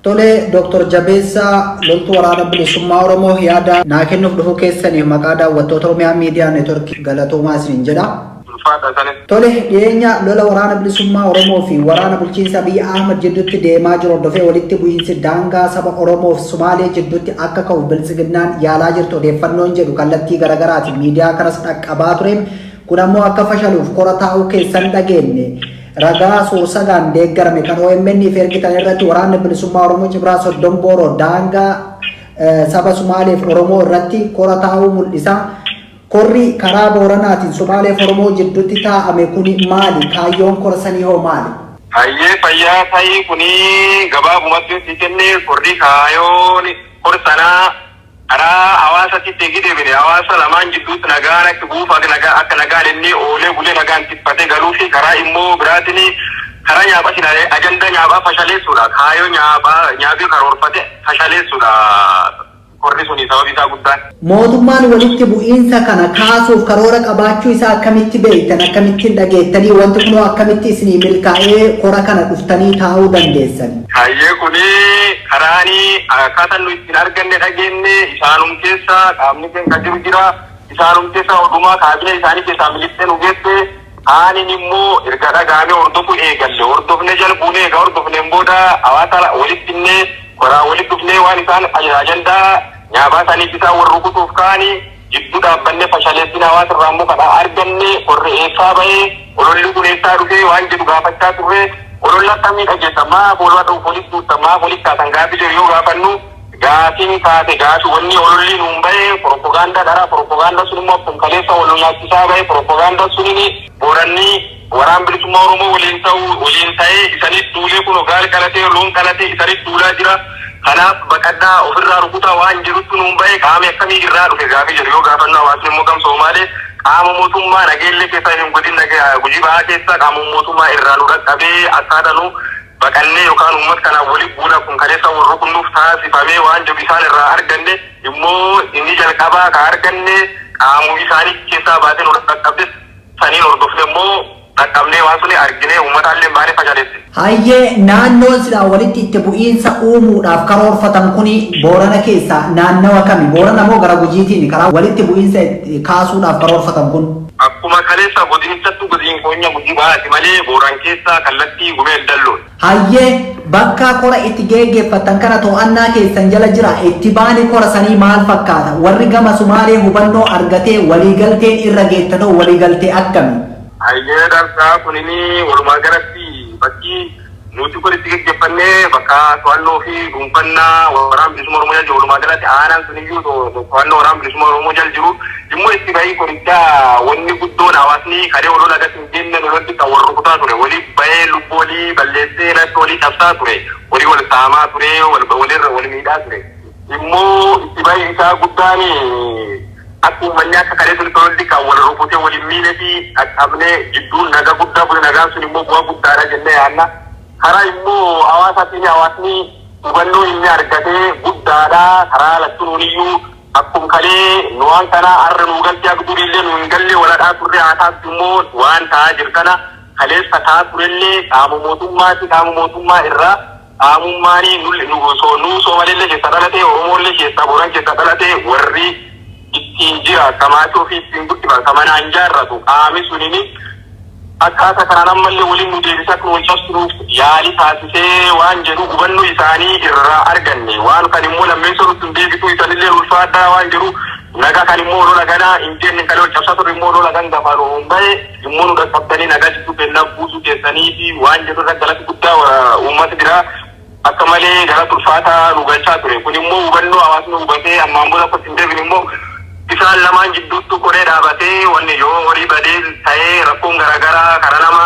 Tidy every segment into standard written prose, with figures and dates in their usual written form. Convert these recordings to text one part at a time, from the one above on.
Tole Dr. Jabesa loltu waraana bilisummaa Oromoo yaada naa kennuuf dhufu keessanii maqaa daawwattoota Oromiyaa Miidiyaa Neetwork galatoomaa isiniin jedha. Tole dhiyeenya lola waraana bilisummaa Oromoo fi waraana bulchiinsa Abiy Ahmed jidduutti deemaa jiru hordofee walitti bu'iinsi daangaa saba Oromoo fi Somaalee jidduutti akka ka'u biltsiginnaan yaalaa jirtu odeeffannoon jedhu kallattii garaagaraatiin miidiyaa kanas dhaqqabaa ture. Kun ammoo akka fashaluuf kora taa'uu keessan dhageenye. Ragaa suursagaan deeggarame kan OMN fi ergitan irratti waraanni bilisummaa Oromoo Cibraa Soddon Booroo daangaa saba Somaalee fi Oromoo irratti kora taa'uu mul'isa. Korri karaa Booranaatiin Somaalee fi Oromoo jidduutti taa'ame kuni maali? Kaayyoon korsanii hoo maali? Hayyee fayyaa ta'ii kuni gabaabumatti si kennee korri kaayyoon korsanaa karaa hawaasatti deegidee hawaasa lamaan jidduutti nagaan akka buufa akka nagaan inni oolee bulee nagaan tiffatee galuu fi karaa immoo biraatiin karaa nyaaphaa sinaalee ajanda nyaaphaa fashaleessuudha. Kaayyoo nyaabii karoorfate fashaleessuudha. Korri suni sababii isaa guddaan. Mootummaan walitti bu'iinsa kana kaasuuf karoora qabaachuu isaa akkamitti beektan akkamittiin dhageettanii wanti kunoo akkamitti isinii milkaa'ee kora kana dhuftanii taa'uu dandeessan? Hayyee kuni karaanii akkaataan nu ittiin arganne dhageenye isaanum keessa qaamni keenya jiru jira isaanum keessa odumaa kaabinee isaanii keessaa milittee nu geesse aanin immoo erga dhagaame hordofu eegalle hordofne jalbuune eega hordofneen booda hawaasa walitti innee koraa walitti dhufnee waan isaan ajandaa nyaabaa isaaniif isaan warra rukutuuf ka'anii jidduu dhaabbanne fashaleessin hawaasa irraa immoo kana arganne korre eessaa bahee ololli kun eessaa dhufee waan jedhu gaafachaa turre ololla akkamii dhageessamaa boolaa ta'u polis guutamaa polis kaasan gaafii jiru yoo gaafannu gaafiin kaate gaafii wanni ololli nuun bahee propagaandaa dharaa propagaandaa sun immoo akkuma kaleessa wal nyaachisaa bahee propagaandaa sunini booranni waraan bilisummaa Oromoo waliin ta'ee isaaniif duulee kun gaal qalatee loon qalatee isaaniif duulaa jira. Kanaaf baqaddaa ofirraa rukutaa waan jirutti nuun bahee qaamni akkamii irraa dhufe gaafii jiru yoo gaafannu hawaasni immoo gam Somaalee qaama mootummaa nageellee keessaa hin godin gujii bahaa keessaa qaama mootummaa irraa nu dhaqqabee akkaataa nu baqannee yookaan uummata kanaan waliin buuna kun kaleessa warra kunnuuf taasifamee waan jiru isaan irraa arganne immoo inni jalqabaa ka arganne qaamuu isaanii keessaa baatee nu dhaqqabde saniin hordofne immoo dhaqqabnee waan suni argine uummataallee baanee fashaleesse. Hayyee naannoon silaa walitti itti bu'iinsa uumuudhaaf karoorfatan kuni Boorana keessaa naannawa kami? Boorana moo gara Gujiitiin karaa walitti bu'iinsa kaasuudhaaf karoorfatan kun? Akkuma kaleessa godinichatti godiin koonya Gujii bahaati malee Booran keessaa kallattii Gumeel Dalloon. Hayyee bakka kora itti geggeeffatan kana to'annaa keessan jala jira itti baani kora sanii maal fakkaata? Warri gama Sumaalee hubannoo argatee waliigalteen irra geettanoo waliigaltee akkami? Hayyee darsaa kunini walumaa galatti bakki nuti kun itti geggeeffannee bakka to'annoo fi dhuunfannaa waraana bilisummaa Oromoo jala jiru walumaa galatti aanaan suniyyuu to'annoo waraana bilisummaa Oromoo jala jiru immoo itti bahii korichaa wanni guddoon hawaasni kadee olola agarsiin jenne lolatti kan warra rukutaa ture walii bahee lubbuu walii balleessee natti walii cabsaa ture walii wal saamaa ture walirra wal miidhaa ture immoo itti bahii isaa guddaan akkuma manni akka kadee sun tolti kan wal rukutee waliin miilee fi dhaqqabnee jidduun nagaa guddaa bule nagaan sun immoo bu'aa guddaadha jennee yaadna. Karaa immoo hawaasaatiin hawaasni hubannoo inni argatee guddaadha karaa lattuuniyyuu akkuma kalee nuwaan kana har'a nu galtee akka duriillee nu hin galle waladhaa turre haasaatti immoo waan ta'aa jiru kana kaleessa ta'aa turellee qaama mootummaa irraa qaamummaanii nu Soomaalillee keessa dhalatee Oromoollee keessa Booran keessa dhalatee warri ittiin jira kamaachoo fi ittiin guddifa kamanaan jaarratu qaami sunini akkaataa kanaan ammallee waliin nu deebisa akka wal cabsuuf yaali taasisee waan jedhu hubannoo isaanii irraa arganne waan kan immoo lammeessa nutti hin deebitu isaanillee ulfaadhaa waan jedhu nagaa kan immoo lola ganaa hin jenne kan wal cabsaa turre immoo lola gan gafaa roon bahe immoo nu dhaqqabdanii nagaa jidduu kennaa buusuu keessanii fi waan jedhu irra galatti guddaa uummata biraa akka malee galata ulfaataa nu galchaa ture kun immoo hubannoo hawaasni hubatee ammaan booda akka hin deebine immoo isaan lamaan jidduutti koree dhaabatee wanni yoo horii badee ta'ee rakkoon garaagaraa karaa nama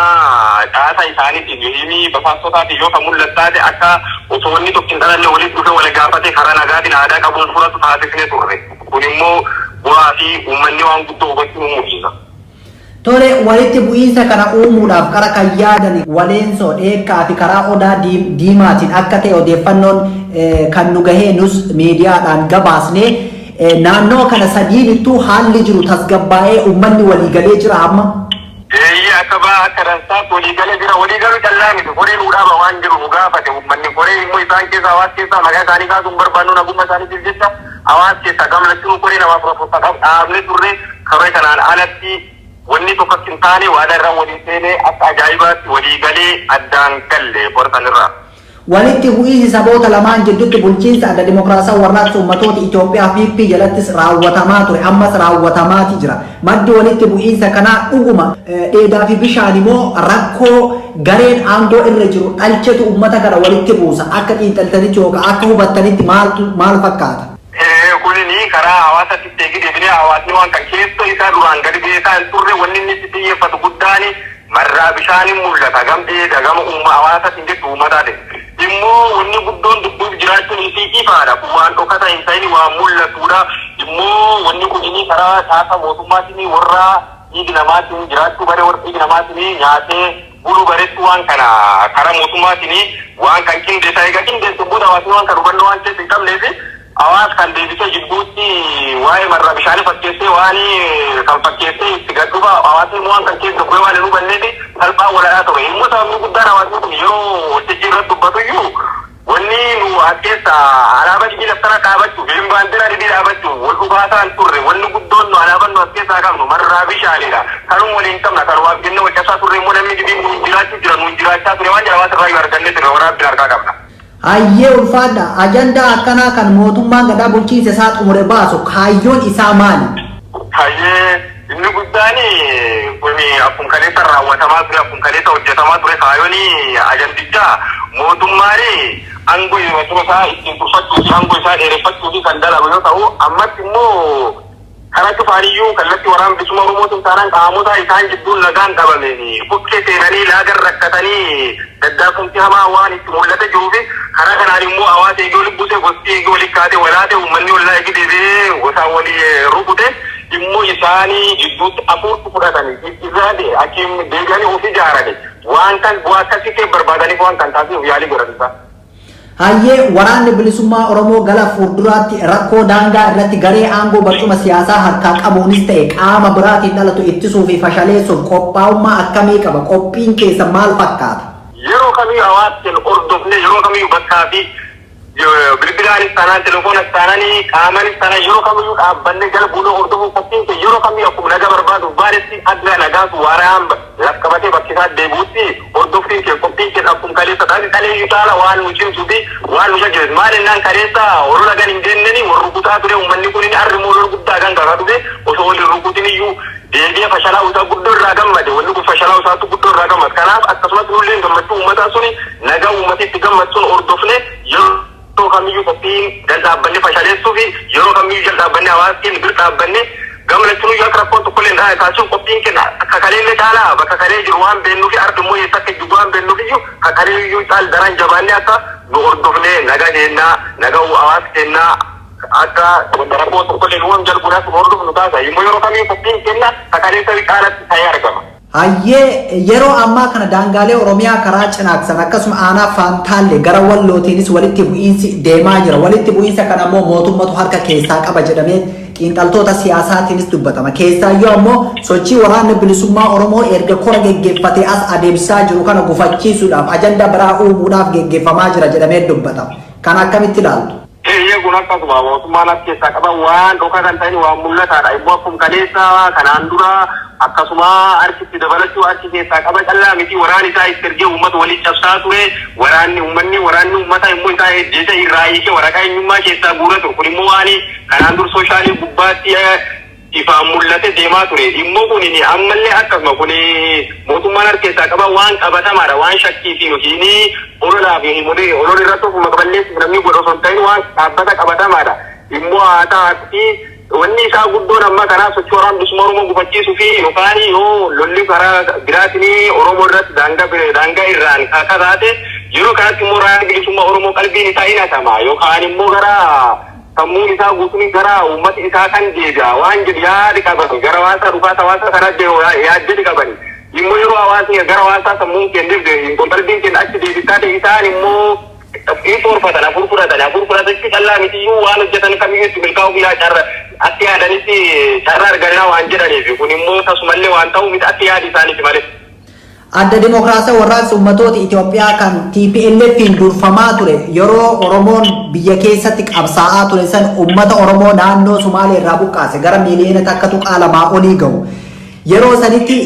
caasaa isaaniitiin yohimii basaasotaatiin yoo kan mul'attaate akka osoo wanni tokko hin dhalanne walitti dhufe wal gaafate karaa nagaatiin aadaa qabuun fudhatu taasisnee turre kun immoo bu'aa fi uummanni waan guddoo hubachuu mul'isa. Tole walitti bu'iinsa kana uumuudhaaf qara kan yaadan Waleensoo Dheekkaa fi karaa Odaa Diimaatiin akka ta'e odeeffannoon kan nu gahee nus miidiyaadhaan gabaasnee naannoo kana sadiinittuu haalli jiru tasgabbaa'ee uummanni waliigalee jira amma. Akka jalqabaa akka dansaa waliigalee jira. Waliigaluu callaa miti koreen udhaaba waan jiru nu gaafate uummanni koree immoo isaan keessa hawaasa keessaa maqaa isaanii kaasuun barbaannu nagummaa isaaniitiif jecha hawaasa keessaa gamlachuun koree namaaf rafuusaa qabu dhaablee turre karoora kanaan alatti wanni tokko hin taane waada irraa walii seenee akka ajaa'ibaatti waliigalee addaan galle qoratan irraa. Walitti bu'iinsi saboota lamaan jidduutti bulchiinsa adda dimokiraasaa warraaqsa ummatoota Itoophiyaa PP jalattis raawwatamaa ture ammas raawwatamaati jira. Maddi walitti bu'iinsa kanaa dhuguma dheedaa fi bishaan immoo rakkoo gareen aangoo irra jiru dhalchetu ummata kana walitti buusa akka xiinxaltanitti yookaan akka hubattanitti maal fakkaata? Kunini karaa hawaasa tittee deebinee hawaasni waan kan keessoo isaa duraan gadi beekaa hin turre wanni inni itti xiyyeeffatu guddaani marraa bishaaniin mul'ata gamdee dagama hawaasa tinjetti uummataati. Immoo wanni guddoon dubbiif jiraachuun isii ifaadha. Waan dhokata hin ta'in waan mul'atudha. Immoo wanni kunini karaa taasa mootummaatiin warra dhiigi namaatiin jiraachuu bare warra dhiigi namaatiin nyaatee buluu bareetti waan kana karaa mootummaatiin waan kan qindeessaa egaa qindeessu booda hawaasni waan kan hubannoo waan keessa hin qabneef hawaasa kan deebisee jibbuutti waa'ee marraa bishaanii fakkeessee waan kan fakkeessee itti gadhuufa hawaasni waan kan keessa bu'ee waan hin hubanneef salphaa wal'aadhaa ture. Immoo sababni guddaan hawaasni kun yeroo waltajjii irratti dubbatu iyyuu wanni nu as keessa alaabaa dhibbii laftara dhaabachuuf hin baandiraa dhibbii dhaabachuuf wal dhugaataa hin turre wanni guddoon nu alaabaan nu as keessaa qabnu marraa bishaanidha. Kanuma waliin qabna kan waaf jennee wal cabsaa turre immoo namni dhibbii nu jiraachuu jira nu jiraachaa ture waan hawaasa irraa argannee ture waraabbiin harkaa qabna. Ayyee ulfaadha ajandaa akkanaa kan mootummaan gadaa bulchiinsa isaa xumure baasu kaayyoon isaa maali? Hayyee inni guddaan kun akkuma kaleessa raawwatamaa ture akkuma kaleessa hojjetamaa ture kaayyoon ajandichaa mootummaan aangoo isaa ittiin turfachuu fi aangoo isaa dheereffachuuf kan dalagu yoo ta'u ammatti immoo karaa cufaaniyyuu kallattii waraana bilisummaa Oromootiin taanaan qaamota isaan jidduun nagaan qabameen bukkee seenanii laagar rakkatanii daddaaqumsi hamaa waan itti mul'ata jiruufi karaa kanaan immoo hawaasa eegee lubbusee gosti eegee walii kaatee walaatee uummanni wallaa eegee deebi'ee gosaan walii rukute immoo isaanii jidduutti afuutti fudhatanii irraade achiin deebi'anii of ijaaranii waan kan bu'aa akkasii ta'e barbaadaniif waan kan taasisuuf yaalii godhanisa. Hayyee waraanni bilisummaa Oromoo gara fuulduraatti rakkoo daangaa irratti garee aangoo barcuma siyaasaa harkaa qabuunis ta'e qaama biraatiin dhalatu ittisuu fi fashaleessuuf qophaa'ummaa akkamii qaba? Qophiin keessa maal fakkaata? Yeroo kamiyyuu hawaasni hordofne yeroo kamiyyuu bakkaa fi bilbilaanis taanaan telefoonas taananii qaamanis taanaan yeroo kamiyyuu dhaabbanne jala buunoo hordofuu qophiin keessa yeroo kamiyyuu akkuma nagaa barbaadu baanetti adda nagaatu waaraan lakkabatee bakkisaa deebi'utti hordoftiin kee qophiin kee akkuma kaleessa taate kaleeyyuu taala waan nu cimsuu fi waan nu jajjabeessu maal innaan kaleessa warra gan hin deemneni warra rukutaa ture uummanni kun inni arri moolol guddaa gan garaa dhufe osoo waliin rukutin iyyuu deebi'ee fashalaa isaa guddoo irraa gammade wanni kun fashalaa isaatu guddoo irraa gammade kanaaf akkasumas nullee gammachuu uummataa suni nagaa uummatitti gammachuun hordofne yeroo kamiyyuu qophiin jal'aabbanne fashaleessuu fi yeroo kamiyyuu jal'aabbanne hawaasni bir dhaabbanne gamlachuun yoo akka rakkoon tokkollee hin taane taasisuun qophiin kenna akka kaleellee caalaa bakka kalee jiru waan beennuu fi ardi immoo eessa akka jiru waan beennuuf iyyuu akka kaleeyyuu caal daran jabaannee akka nu hordofne nagaa deennaa nagaa hawaasa kennaa akka rakkoo tokkollee waan jalbuudhaaf nu hordofnu taasa immoo yeroo kamiyyuu qophiin kenna akka kaleessa caalatti ta'ee argama. Hayyee yeroo ammaa kana daangaalee Oromiyaa karaa Cinaaksan akkasuma aanaa Faantaalle gara Wallootiinis walitti bu'iinsi deemaa jira. Walitti bu'iinsa kana immoo mootummatu harka keessaa qaba jedhamee xiinxaltoota siyaasaatiinis dubbatama. Keessaayyuu ammoo sochii waraanni bilisummaa Oromoo erga kora geggeeffatee as adeemsaa jiru kana gufachiisuudhaaf ajandaa biraa uumuudhaaf geggeeffamaa jira jedhamee dubbatama. Kan akkamitti ilaaltu? Kun akkasuma mootummaan as keessaa qaban waan dhokaa kan ta'in waan mul'ataadha. Immoo akkuma kaleessa kanaan dura akkasuma harkitti dabalachuu harki keessaa qaba callaa miti waraan isaa itti ergee uummata waliin cabsaa ture waraanni uummata immoo isaa ejjeeta irraa hiikee waraqaa eenyummaa keessaa guura ture kun immoo waan kanaan dur soshaalii gubbaatti ifaan mul'ate deemaa ture immoo kun ammallee akkasuma kun mootummaan harka keessaa qaba waan qabatamaadha waan shakkii fi yookiin ololaa fi olol irratti ofuma qaballeessuuf namni godhu osoo hin ta'in waan dhaabbata qabatamaadha immoo haa ta'utti wanni isaa guddoon amma karaa sochii waraana bilisummaa Oromoo gufachiisuu fi yookaan yoo lolli karaa biraatiin Oromoo irratti daangaa irraan akka taate yeroo kanatti immoo waraana bilisummaa Oromoo qalbiin isaa hin hatama yookaan immoo gara sammuun isaa guutuun gara uummata isaa kan deebi'a waan jedhu yaadi qabatu gara hawaasa dhufaata hawaasa kanaa yaaddi qabani immoo yeroo hawaasni gara hawaasaa sammuun kenneef qalbiin kenna achi deebisaa ta'e isaan immoo inforfatan afur fudhatachuu callaa mitiyyuu waan hojjetan kamiyyuu itti milkaa'uu biyyaa carra akka yaadanitti carra argannaa waan jedhaniif kun immoo tasumallee waan ta'u miti akka yaadi isaaniiti malee. Adda Dimokiraasii warraaqsa uummattoota Itoophiyaa kan TPLF'n durfamaa ture yeroo Oromoon biyya keessatti qabsaa'aa ture san uummata Oromoo naannoo Sumaalee irraa buqqaase gara miiliyoona takka tuqaa lamaa olii gahu. Yeroo sanitti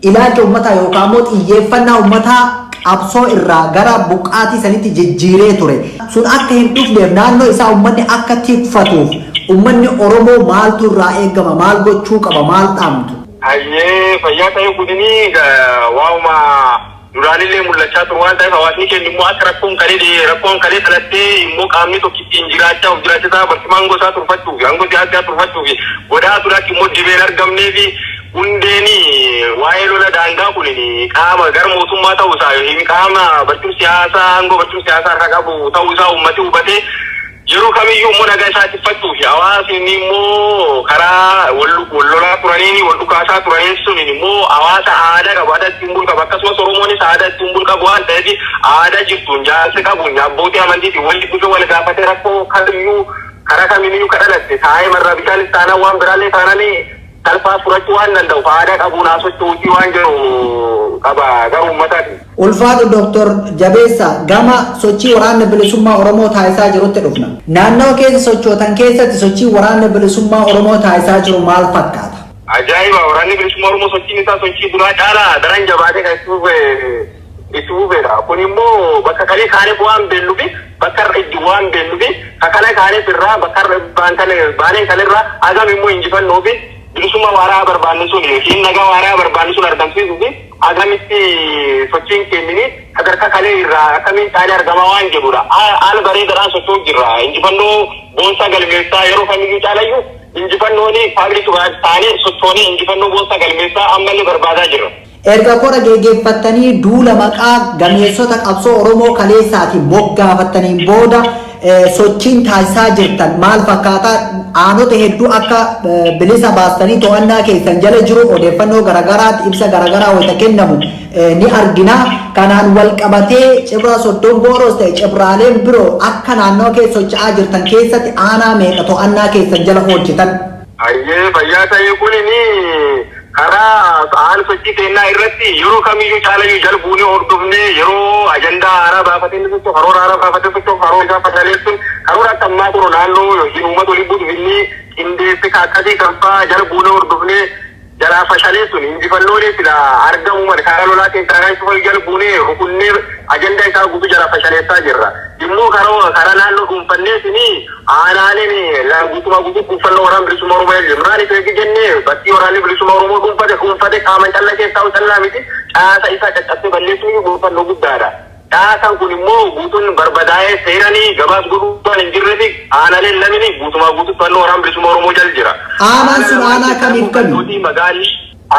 ilaalcha uummataa yookaan immoo xiyyeeffannaa uummataa qabsoo irraa gara buqqaatii sanitti jijjiiree ture. Sun akka hin dhufneef naannoo isaa uummanni akka tikfatuuf uummanni Oromoo maaltu irraa eegama, maal gochuu qaba, maal dhaamtu? Ayyee fayyaa ta'e kudini waa'uma duraanillee mul'achaa ture waan ta'eef hawaasni keenya immoo akka rakkoon kalee talattee immoo qaamni tokkitti hin jiraachaa of jiraachisaa barsimaan gosaa turfachuuf hangoo siyaasiyaa turfachuuf godhaa turaa immoo dibeen argamneefi hundeeni waa'ee lola daangaa kunin qaama gara mootummaa ta'uusaa qaama barcuma siyaasaa hangoo barcuma siyaasaa irra qabu ta'uusaa uummati hubatee yeroo kamiyyuu immoo nagaa isaa tiffachuuf hawaasni immoo karaa wal-lolaa turaniin wal dhukaasaa turaniin sun immoo hawaasa aadaa qabu aadaa ittiin bulqabu akkasumas Oromoonis aadaa ittiin bulqabu waan ta'eef aadaa jirtuun jaarsi qabuun abbootii amantiitiin walli dhufee wal gaafatee rakkoo kamiyyuu karaa kamiyyuu kadhalatte taa'ee marraa bishaanis taanaan waan biraallee taananii salphaa furachuu waan danda'uuf aadaa qabuun haasochootii waan jiru qaba gara uummataati. Ulfaatu Dr. Jabeessa gama sochii waraanni bilisummaa Oromoo taasisaa jirutti dhufna. Naannoo keessa sochootan keessatti sochii waraanni bilisummaa Oromoo taasisaa jiru maal fakkaata? Ajaa'iba waraanni bilisummaa Oromoo sochiin isaa sochii duraa caalaa daran jabaatee kan itti fufeedha. Kun immoo bakka kalee kaaneef waan beelluufi bakka irra waan beelluufi kakala kaaneef irraa bakka baaneen kanirraa hagam immoo injifannoofi bilisummaa waaraa barbaanne sun yookiin nagaa waaraa barbaanne sun argamsiisuufi agamitti sochiin keenyini sadarkaa kalee irraa akkamiin caalee argamaa waan jedhudha. Haala bareedaadhaan socho'u jirra. Injifannoo boonsaa galmeessaa yeroo kamiyyuu caalayyuu injifannooni faabrikaa taanee sochoonii injifannoo boonsaa galmeessaa ammallee barbaadaa jirra. Erga kora geggeeffattanii duula maqaa gameessota qabsoo Oromoo kaleessaatiin moggaafattaniin booda sochiin taasisaa jirtan maal fakkaata? Aanota hedduu akka bilisa baastanii to'annaa keessan jala jiru odeeffannoo garagaraatti ibsa garagaraa wayita kennamu ni argina. Kanaan wal qabatee cibra soddon booros ta'e cibraaleen biroo akka naannoo keessa socho'aa jirtan keessatti aanaa meeqa to'annaa keessan jala oolchitan? Ayyee fayyaa ta'e kunini karaa haala sochii kennaa irratti yeroo kamiyyuu caalayyuu jalbuunee hordofnee yeroo ajandaa haaraa baafatee socho'u karoora haaraa baafatee socho'u karoora isaa fashaleessuun karoora akka ammaa kuro naannoo yookiin uummata waliin buutuuf inni qindeesse akkasii kanfaa jalbuunee hordofnee jalaa fashaleessuun injifannoolee sila argamu mali karaa lolaa keessaa kan cufa jalbuunee rukunnee ajandaa isaa guutuu jalaa fashaleessaa jirra. Immoo karaa naannoo dhuunfanneesini aanaaleen guutumaa guutuu dhuunfannoo waraana bilisummaa Oromoo jedhu maaliif eegi jennee bakki waraanni bilisummaa Oromoo dhuunfate qaama calla keessaa callaa miti caasa isaa caccabsee balleessuun dhuunfannoo guddaadha. Caasaan kun immoo guutuun barbadaa'ee seenanii gabaas guutuudhaan hin jirrefi aanaaleen lamini guutumaa guutuu fannoo waraana bilisummaa Oromoo jala jira. Aanaan sun aanaa kamiif kami? Magaalli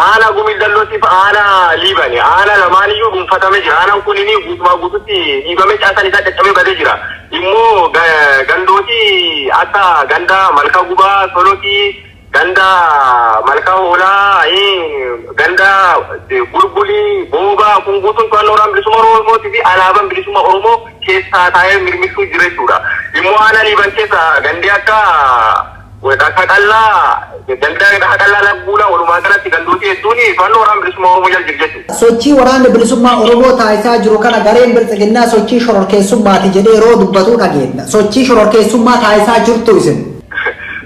aanaa gumii dallootiif aanaa liibani aanaa lamaaniyyuu dhuunfatame jira. Aanaan kun inni guutumaa guutuutti dhiibame caasaan isaa caccabee badee jira. Immoo gandooti akka ganda malkaa gubaa solootii ganda malkaa hoolaa ganda bulbulii boobaa kun guutuun to'annoo waraana bilisummaa Oromootii fi alaabaan bilisummaa Oromoo keessaa taa'ee mirmirsuu jira jechuudha. Immoo aanaa liiban keessa gandee akka qallaa danda'a qallaa labbuula walumaa galatti gandooti hedduun to'annoo waraana bilisummaa Oromoo jala jiru jechuudha. Sochii waraanni bilisummaa Oromoo taasisaa jiru kana gareen biltsiginnaa sochii shororkeessummaati jedhee yeroo dubbatu dhageenya. Sochii shororkeessummaa taasisaa jirtu isin.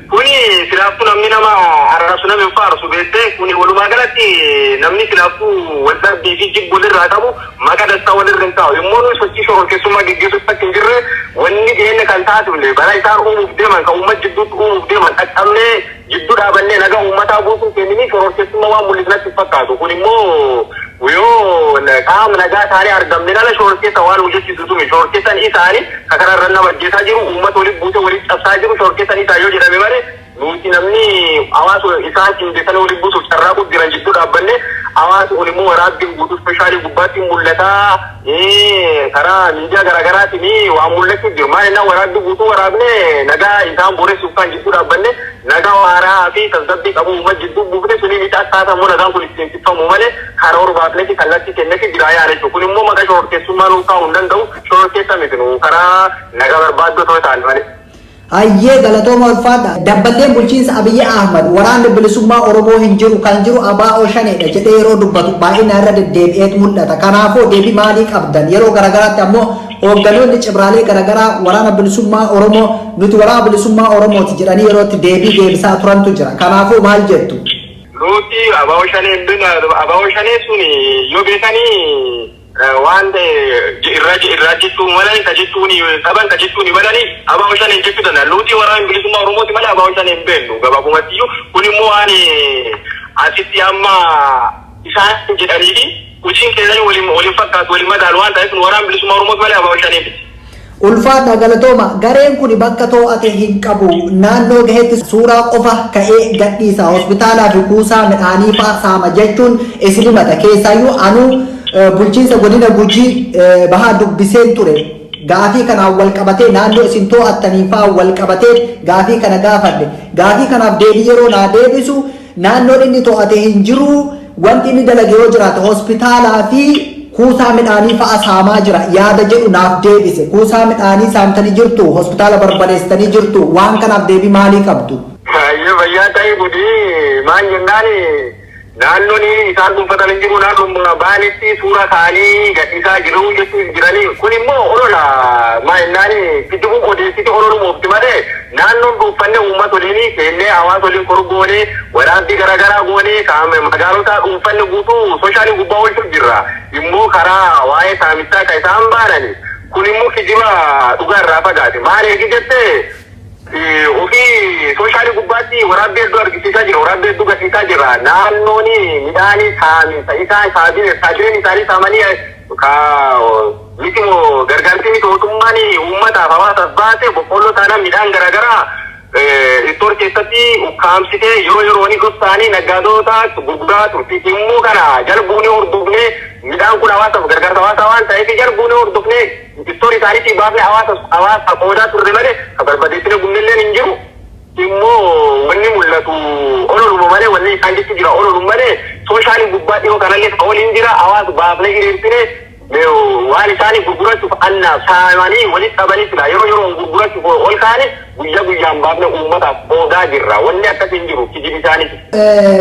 Kuni silaaftuu namni nama arrabsu nama hin faarsu beektee kuni walumaa galatti namni silaaftuu wanta biifi jibbu walirraa qabu maqaa dastaa walirra hin taa'u. Yommuu nuyi sochii shororkeessummaa geggeessuuf akka hin jirre wanni dhiyeenya kan taatullee balaa isaan uumuuf deeman kan uummata jidduutti uumuuf deeman dhaqqabnee jidduu dhaabannee nagaa uummataa buusuun keenyanii shororkeessummaa waan mul'isnatti fakkaatu. Kun immoo yoo qaama nagaa isaanii argamne dhala shororkeessa waan hojjechiisu tumi shororkeessan isaanii kakararra nama ajjeesaa jiru uummata waliin buute waliin cabsaa jiru shororkeessan isaa yoo jedhame malee nuti namni hawaasa isaan qindeessanii waliin buusuuf carraaquu jiran jidduu dhaabbanne hawaasa kun immoo waraabbiin guutuu speeshaalii gubbaatti mul'ataa karaa miidiyaa garaagaraatiin waan mul'achuu jiru maal innaa waraabbii guutuu waraabne nagaa isaan booressuuf kan jidduu dhaabbanne nagaa waaraa fi tasgabbii qabu uummata jidduu buufne suni miidhaa taasifamu nagaan kun ittiin cibfamu malee karaa orbaafnetti kallattii kennetti jiraa yaada jechuudha. Kun immoo maqaa shororkeessummaa nuu kaa'uu hin danda'u shororkeessa miti nuu karaa nagaa barbaaddoo ta'uu ta'an malee. Ayyee galatooma ulfaadha. Dabballeen bulchiinsa Abiyyi Ahmad waraanni bilisummaa Oromoo hin jiru kan jiru ABO shaneedha jedhee yeroo dubbatu baay'inaan irra deddeebi'eet mul'ata. Kanaafuu deebii maalii qabdan? Yeroo garagaraatti ammoo hoogganoonni cibraalee garagaraa waraana bilisummaa Oromoo nuti waraana bilisummaa Oromooti jedhanii yeroo itti deebii deebisaa turantu jira. Kanaafuu maal jettu? Nuti ABO shaneen ABO shanee suni yoo beekanii waan irraa jechuun malee ka jechuun qaban ka jechuun malanii ABO shaneen jechuu danda'a. Nuti waraana bilisummaa Oromooti malee ABO shaneen beeknu gabaabumatti kun immoo waan asitti amma isaan jedhaniifi kuchiin keessanii waliin fakkaatu waliin madaalu waan ta'eef waraana bilisummaa Oromooti malee ABO shaneen miti. Ulfaadha galatooma gareen kun bakka to'ate hin qabu naannoo gaheetti suuraa qofa ka'ee gadhiisa hospitaalaa fi kuusaa midhaanii fa'aa saama jechuun islimata keessaayyuu anuu bulchiinsa godina Gujii bahaa dubbiseen ture gaafii kanaan wal qabatee naannoo isin to'attanii fa'aa wal qabatee gaafii kana gaafadhe gaafii kanaaf deebii yeroo naa deebisu naannoon inni to'ate hin jiru wanti inni dalage yoo jiraate hospitaalaa fi kuusaa midhaanii fa'aa saamaa jira yaada jedhu naaf deebise kuusaa midhaanii saamtanii jirtu hospitaala barbadeessitanii jirtu waan kanaaf deebii maalii qabdu? Fayyaa ta'ee gudi maal jennaan naannoon isaan dhuunfatan hin jiru naannoo baanitti suura kaanii gadhiisaa jiru jechuun jiranii kun immoo olola maal jennaan kiddibuu odeessiti ololumuufti malee naannoon dhuunfanne uummata waliin seennee hawaasa waliin korgoonee waraantii garaagaraa goonee magaalota dhuunfanne guutuu soshaalii gubbaa oolchuuf jirra. Immoo karaa waa'ee saamichaa kan isaan baanani kun immoo kijiba dhugaa irraa fagaate maal eegi jettee ofii soshaalii gubbaatti waraabbii hedduu argisiisaa jira waraabbii hedduu gasiisaa jira naannoon midhaanii saamisa isaan saajireen isaanii saamanii miti gargaarsi miti mootummaan uummataaf hawaasaaf baase boqqolloo taanaan midhaan garaagaraa istoor keessatti ukkaamsitee yeroo ni gosaanii naggaadota gurguraa turti immoo kana jalbuunee hordofnee midhaan kun hawaasaaf gargaarsa hawaasaa waan ta'eef jalbuunee hordofnee istoor isaaniitii baafnee hawaasa qoodaa turre malee ka barbadeessine gunnilleen hin jiru immoo wanni mul'atu ololuma malee wanni isaan jechi jira ololuma malee soshaalii gubbaa dhiyoo kanallee waliin jira hawaasa baafnee hiriirsine waan isaanii gurgurachuuf annaaf saamanii walitti qabanii fila yeroo gurgurachuuf ol kaane guyyaa guyyaan baafne uummataaf qoodaa jirra wanni akkasiin jiru kijibi isaaniiti.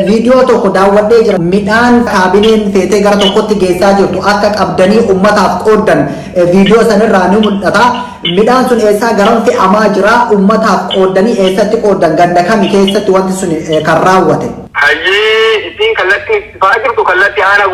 Viidiyoo tokko daawwadhee jira midhaan kaabineen feetee gara tokkotti geessaa jirtu akka qabdanii uummataaf qooddan viidiyoo sanirraa ni mul'ata. Midhaan sun eessaa garam fe'amaa jira uummataaf qooddanii eessatti qooddan ganda kami keessatti wanti sun kan raawwate. Hayyee isin kallattii fa'aa jirtu kallattii aanaa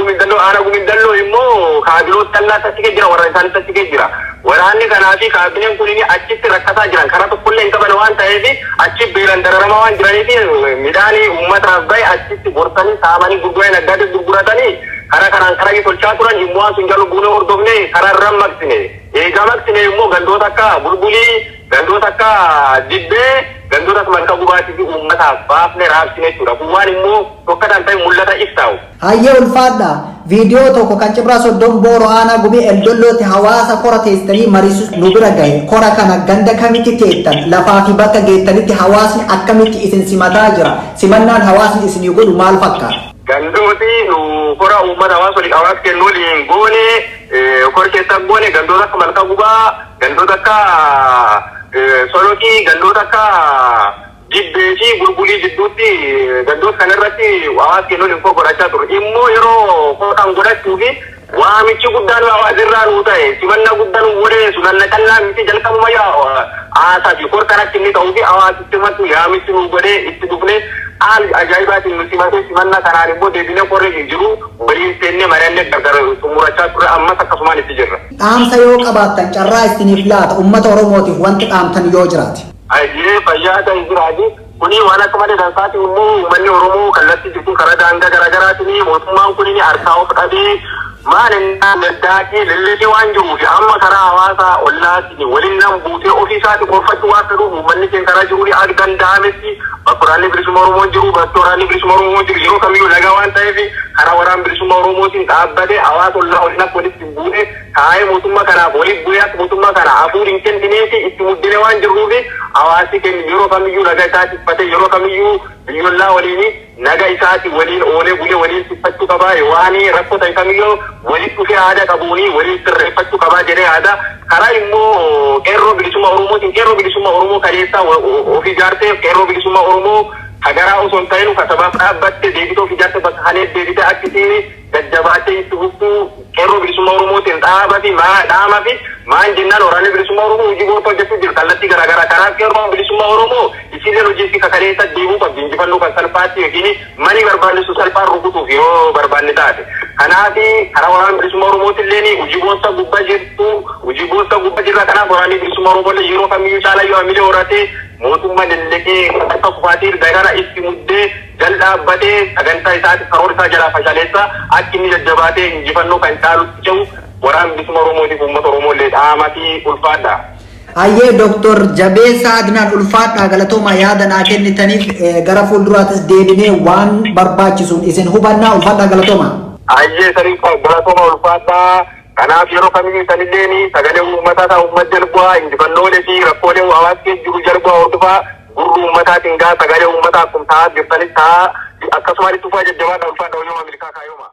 gumindalloo immoo kaabiloota tallaa tasikee jira warra isaanii tasikee jira waraanni kanaa fi kaabineen kun achitti rakkataa jiran karaa tokkollee hin qaban waan ta'eef achi beelan dararamaa waan jiraniif midhaanii uummataaf bahe achitti gorsanii saamanii gurguranii naggaatti gurguratanii karaa kanaan karaa tolchaa turan immoo waan sun jala buunee hordofne karaa irraan maqsine eegaa maqsine immoo gandoota akka bulbulii gandoota akka dibbee gandoota malka gubaatii fi uummataaf baafne raabsine jechuudha kun waan immoo tokkotaan ta'e mul'ata ibsaa'u. Hayyee ulfaadha viidiyoo tokko kan Cibraa Soddon Booroo Aanaa Gumii Eldollootti hawaasa kora teessanii mariisus nu bira gahe kora kana ganda kamitti teettan lafaa fi bakka geettanitti hawaasni akkamitti isin simataa jira simannaan hawaasni isinii godhu maal fakkaata? Gandooti nu kora uummata hawaasa kennuu waliin goone kora keessaa goone gandoota akka malka gubaa gandoota akka solokii gandoota akka dibbee fi bulbulii jidduutti gandoota kanarratti hawaasa kennuu waliin godhachaa ture immoo yeroo kotaan godhachuu fi waamichi guddaan hawaasirraa nuu ta'e simannaa guddaan godhee sunanna callaa miti jalqabuma haasaa fi kor kanatti inni ta'uu fi hawaasitti matu yaamichi nuu godhee itti dhufne haal ajaa'ibaatiin nuti matee simannaa kanaan immoo deebinee qorree hin jiru waliin seennee mari'annee gargar xumurachaa ture ammas akkasumaan itti jirra. Dhaamsa yoo qabaattan carraa isiniif laata uummata Oromootiif wanti dhaamtan yoo jiraate. Ayyee fayyaa ta'e jiraati. Kuni waan akka malee dansaati immoo uummanni Oromoo kallattii jirtu karaa daangaa garaagaraatiin mootummaan kun harkaa of qabee maal innaan daddaaqee lellee waan jiruuf amma karaa hawaasaa ollaatiin waliin nam buutee ofii isaatti qorfachuu waan fedhuuf uummanni keenya karaa jiru akka danda'ametti bakka waraanni bilisummaa Oromoo jiru bakka waraanni bilisummaa Oromoo jiru yeroo kamiyyuu nagaa waan ta'eef karaa waraana bilisummaa Oromootiin dhaabbatee hawaasa ollaa waliin akka walitti buune taa'ee mootummaa kanaaf walitti bu'ee akka mootummaa kana hafuur hin kennineefi itti muddine waan jiruuf hawaasi keenya yeroo kamiyyuu nagaa isaatti uffatee yeroo kamiyyuu biyyollaa waliin naga isaati waliin oolee bulee waliin siffachuu qabaa waan rakkoo ta'e kamiyyuu walitti dhufee aadaa qabuuni waliin sirreeffachuu qabaa jedhee aadaa karaa immoo qeerroo bilisummaa Oromoo Oromootiin qeerroo bilisummaa Oromoo kaleessa ofii jaartee qeerroo bilisummaa Oromoo hagaraa osoo hin ta'in katabaaf dhaabbatte deebitee ofii jaartee bakka halee deebitee akkasiin jajjabaatee itti fuftuu qeerroo bilisummaa Oromootiin dhaama fi maan jennaan waraanni bilisummaa Oromoo hojii goota hojjechuu jiru kallattii garaagaraa karaa qeerroo bilisummaa Oromoo isinleen hojii kaleessa deemuu qabdi injifannoo kan salphaatti yookiin mani barbaachisu salphaan rukutuuf yeroo barbaanne taate. Kanaaf karaa waraana bilisummaa Oromootillee hojii goota gubbaa jirtu hojii goota gubbaa jirra kanaaf waraanni bilisummaa Oromoo yeroo kamiyyuu caalaa yoo hamilee horatee mootummaa dallegee akka kufaatii gara itti muddee jal dhaabbatee sagantaa isaatti karoora isaa jalaa fashaleessa akka inni jajjabaatee injifannoo kan caalutti jiru waraana bilisummaa Oromootiif uummata Oromoolee dhaamaa fi ulfaadha. Ayyee Dr. Jabeessaa Adnaan ulfaadhaa galatooma yaada naa kennitaniif gara fuulduraattis deebinee waan barbaachisuun isin hubannaa ulfaadhaa galatooma. Ayyee sariif galatooma ulfaadhaa. Kanaaf yeroo kamiyyuu sanillee sagalee uummataa isaa uummata jalbaa injifannoolee fi rakkoolee hawaasa jiru jalbaa hordofaa gurra uummataatiin gaa sagalee uummataa kun taa'aa jirtanis taa'aa akkasumas itti fufaa jajjabaadhaa ulfaadhaa hojii milikaa kaayyooma.